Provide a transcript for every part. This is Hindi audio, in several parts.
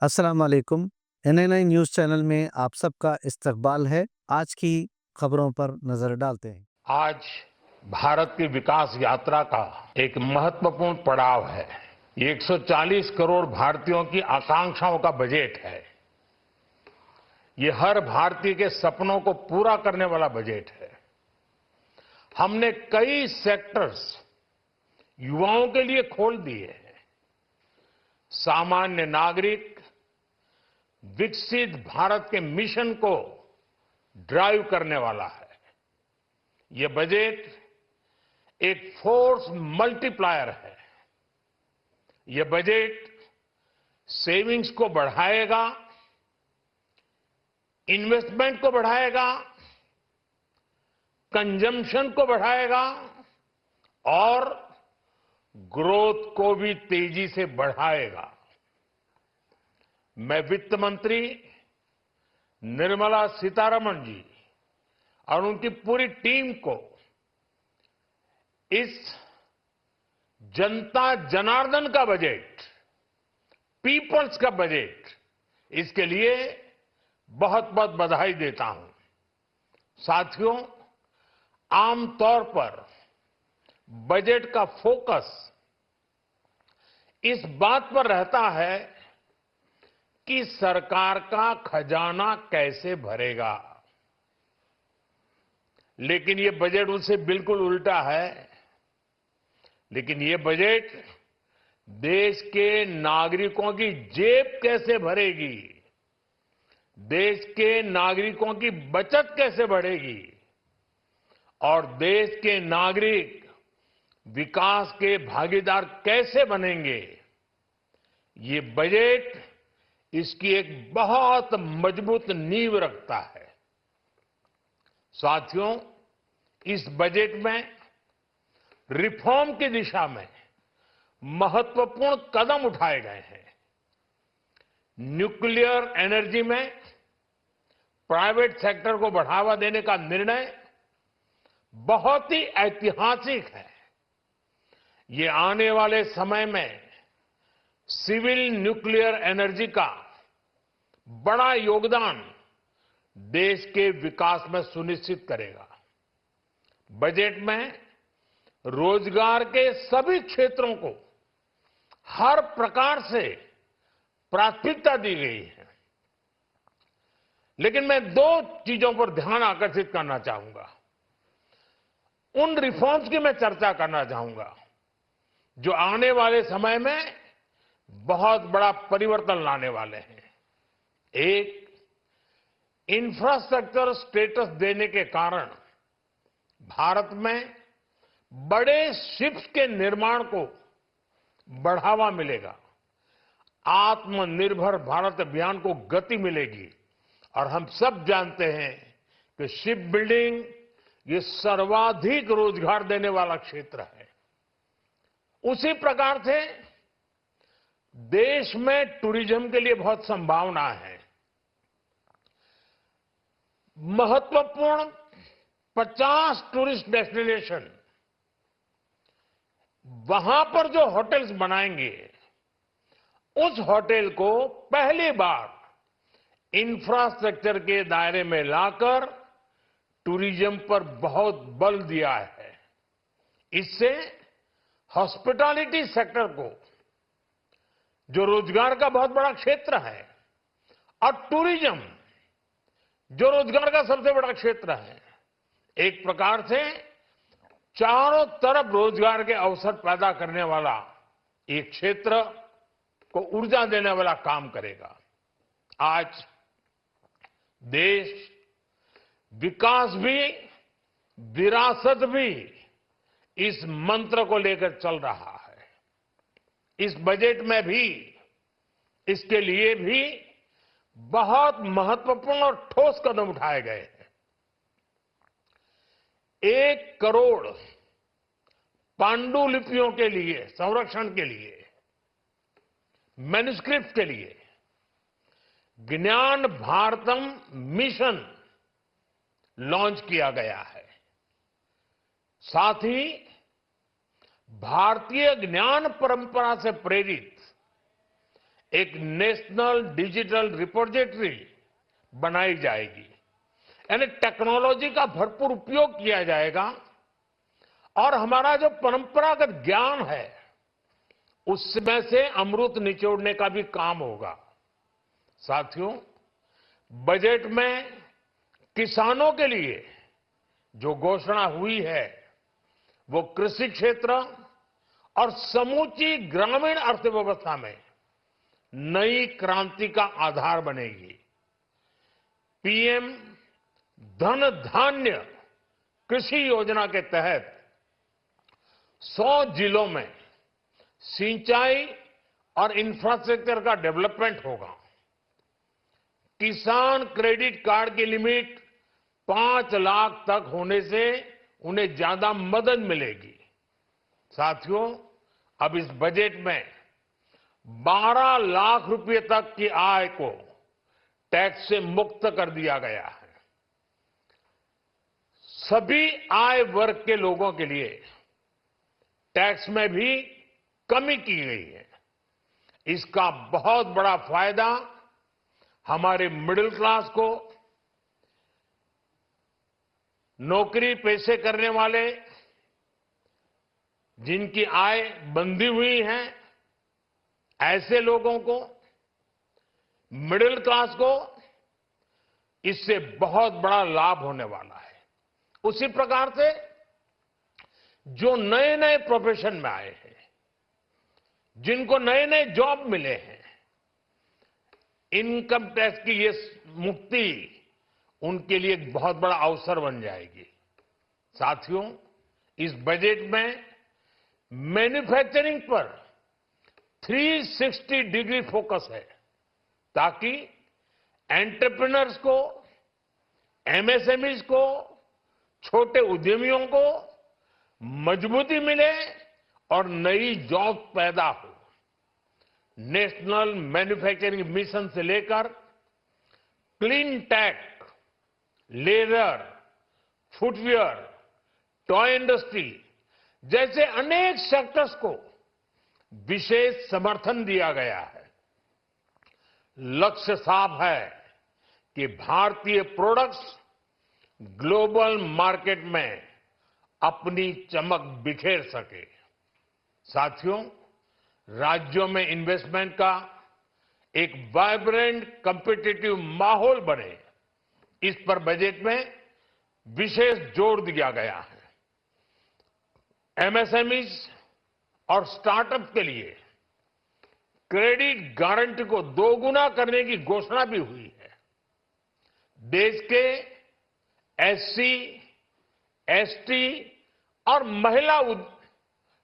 अस्सलाम वालेकुम। एनएनआई न्यूज़ चैनल में आप सबका इस्तकबाल है। आज की खबरों पर नजर डालते हैं। आज भारत की विकास यात्रा का एक महत्वपूर्ण पड़ाव है। ये 140 करोड़ भारतीयों की आकांक्षाओं का बजट है। ये हर भारतीय के सपनों को पूरा करने वाला बजट है। हमने कई सेक्टर्स युवाओं के लिए खोल दिए हैं। सामान्य नागरिक विकसित भारत के मिशन को ड्राइव करने वाला है। ये बजट एक फोर्स मल्टीप्लायर है। यह बजट सेविंग्स को बढ़ाएगा, इन्वेस्टमेंट को बढ़ाएगा, कंजम्पशन को बढ़ाएगा और ग्रोथ को भी तेजी से बढ़ाएगा। मैं वित्त मंत्री निर्मला सीतारमण जी और उनकी पूरी टीम को इस जनता जनार्दन का बजट, पीपल्स का बजट, इसके लिए बहुत बहुत बधाई देता हूं। साथियों, आमतौर पर बजट का फोकस इस बात पर रहता है कि सरकार का खजाना कैसे भरेगा, लेकिन ये बजट उससे बिल्कुल उल्टा है। लेकिन ये बजट देश के नागरिकों की जेब कैसे भरेगी, देश के नागरिकों की बचत कैसे बढ़ेगी और देश के नागरिक विकास के भागीदार कैसे बनेंगे, ये बजट इसकी एक बहुत मजबूत नींव रखता है। साथियों, इस बजट में रिफॉर्म की दिशा में महत्वपूर्ण कदम उठाए गए हैं। न्यूक्लियर एनर्जी में प्राइवेट सेक्टर को बढ़ावा देने का निर्णय बहुत ही ऐतिहासिक है। ये आने वाले समय में सिविल न्यूक्लियर एनर्जी का बड़ा योगदान देश के विकास में सुनिश्चित करेगा। बजट में रोजगार के सभी क्षेत्रों को हर प्रकार से प्राथमिकता दी गई है। लेकिन मैं दो चीजों पर ध्यान आकर्षित करना चाहूंगा। उन रिफॉर्म्स की मैं चर्चा करना चाहूंगा जो आने वाले समय में बहुत बड़ा परिवर्तन लाने वाले हैं। एक, इंफ्रास्ट्रक्चर स्टेटस देने के कारण भारत में बड़े शिप्स के निर्माण को बढ़ावा मिलेगा। आत्मनिर्भर भारत अभियान को गति मिलेगी और हम सब जानते हैं कि शिप बिल्डिंग ये सर्वाधिक रोजगार देने वाला क्षेत्र है। उसी प्रकार से देश में टूरिज्म के लिए बहुत संभावना है। महत्वपूर्ण 50 टूरिस्ट डेस्टिनेशन, वहां पर जो होटल्स बनाएंगे, उस होटल को पहली बार इंफ्रास्ट्रक्चर के दायरे में लाकर टूरिज्म पर बहुत बल दिया है। इससे हॉस्पिटैलिटी सेक्टर को, जो रोजगार का बहुत बड़ा क्षेत्र है, और टूरिज्म जो रोजगार का सबसे बड़ा क्षेत्र है, एक प्रकार से चारों तरफ रोजगार के अवसर पैदा करने वाला एक क्षेत्र को ऊर्जा देने वाला काम करेगा। आज देश विकास भी, विरासत भी, इस मंत्र को लेकर चल रहा है। इस बजट में भी इसके लिए भी बहुत महत्वपूर्ण और ठोस कदम उठाए गए हैं। 1 करोड़ पांडुलिपियों के लिए संरक्षण के लिए, मैन्युस्क्रिप्ट के लिए ज्ञान भारतम मिशन लॉन्च किया गया है। साथ ही भारतीय ज्ञान परंपरा से प्रेरित एक नेशनल डिजिटल रिपोजिटरी बनाई जाएगी, यानी टेक्नोलॉजी का भरपूर उपयोग किया जाएगा और हमारा जो परंपरागत ज्ञान है उसमें से अमृत निचोड़ने का भी काम होगा। साथियों, बजट में किसानों के लिए जो घोषणा हुई है वो कृषि क्षेत्र और समूची ग्रामीण अर्थव्यवस्था में नई क्रांति का आधार बनेगी। पीएम धन धान्य कृषि योजना के तहत 100 जिलों में सिंचाई और इंफ्रास्ट्रक्चर का डेवलपमेंट होगा। किसान क्रेडिट कार्ड की लिमिट 5 लाख तक होने से उन्हें ज्यादा मदद मिलेगी। साथियों, अब इस बजट में 12 लाख रुपए तक की आय को टैक्स से मुक्त कर दिया गया है। सभी आय वर्ग के लोगों के लिए टैक्स में भी कमी की गई है। इसका बहुत बड़ा फायदा हमारे मिडिल क्लास को, नौकरी पेशे करने वाले जिनकी आय बंधी हुई है ऐसे लोगों को, मिडिल क्लास को इससे बहुत बड़ा लाभ होने वाला है। उसी प्रकार से जो नए नए प्रोफेशन में आए हैं, जिनको नए नए जॉब मिले हैं, इनकम टैक्स की ये मुक्ति उनके लिए एक बहुत बड़ा अवसर बन जाएगी। साथियों, इस बजट में मैन्युफैक्चरिंग पर 360 डिग्री फोकस है ताकि एंटरप्रेन्योर्स को, एमएसएमईज को, छोटे उद्यमियों को मजबूती मिले और नई जॉब पैदा हो। नेशनल मैन्युफैक्चरिंग मिशन से लेकर clean tech, leather, footwear, toy industry जैसे अनेक सेक्टर्स को विशेष समर्थन दिया गया है। लक्ष्य साफ है कि भारतीय प्रोडक्ट्स ग्लोबल मार्केट में अपनी चमक बिखेर सके। साथियों, राज्यों में इन्वेस्टमेंट का एक वाइब्रेंट कॉम्पिटिटिव माहौल बने, इस पर बजट में विशेष जोर दिया गया है। एमएसएमईज और स्टार्टअप के लिए क्रेडिट गारंटी को दोगुना करने की घोषणा भी हुई है। देश के एससी, एसटी और महिला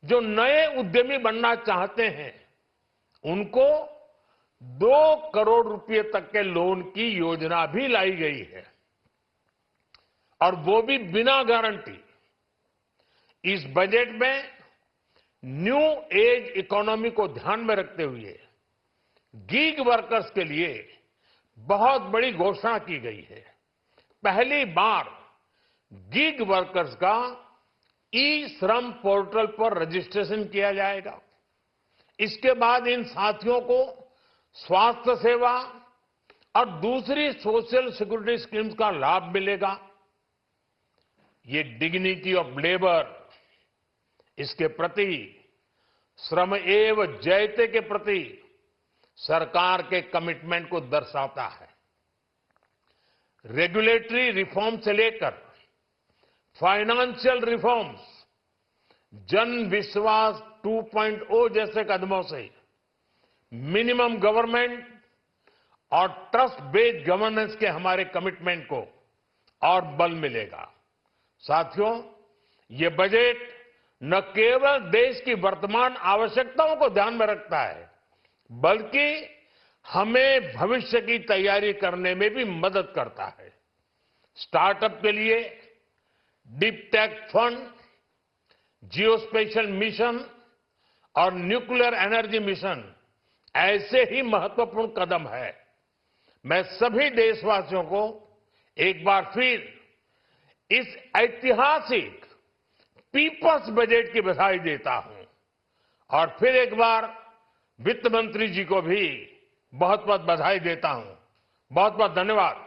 जो नए उद्यमी बनना चाहते हैं उनको 2 करोड़ रुपए तक के लोन की योजना भी लाई गई है और वो भी बिना गारंटी। इस बजट में न्यू एज इकोनॉमी को ध्यान में रखते हुए गीग वर्कर्स के लिए बहुत बड़ी घोषणा की गई है। पहली बार गीग वर्कर्स का ई श्रम पोर्टल पर रजिस्ट्रेशन किया जाएगा। इसके बाद इन साथियों को स्वास्थ्य सेवा और दूसरी सोशल सिक्योरिटी स्कीम्स का लाभ मिलेगा। ये डिग्निटी ऑफ लेबर, इसके प्रति श्रम एव जयते के प्रति सरकार के कमिटमेंट को दर्शाता है। रेगुलेटरी रिफॉर्म से लेकर फाइनेंशियल रिफॉर्म्स, जन विश्वास 2.0 जैसे कदमों से मिनिमम गवर्नमेंट और ट्रस्ट बेस्ड गवर्नेंस के हमारे कमिटमेंट को और बल मिलेगा। साथियों, ये बजट न केवल देश की वर्तमान आवश्यकताओं को ध्यान में रखता है बल्कि हमें भविष्य की तैयारी करने में भी मदद करता है। स्टार्टअप के लिए deep tech fund, geospatial mission और न्यूक्लियर एनर्जी मिशन ऐसे ही महत्वपूर्ण कदम है। मैं सभी देशवासियों को एक बार फिर इस ऐतिहासिक पीपल्स बजट की बधाई देता हूं और फिर एक बार वित्त मंत्री जी को भी बहुत बहुत बधाई देता हूं। बहुत बहुत धन्यवाद।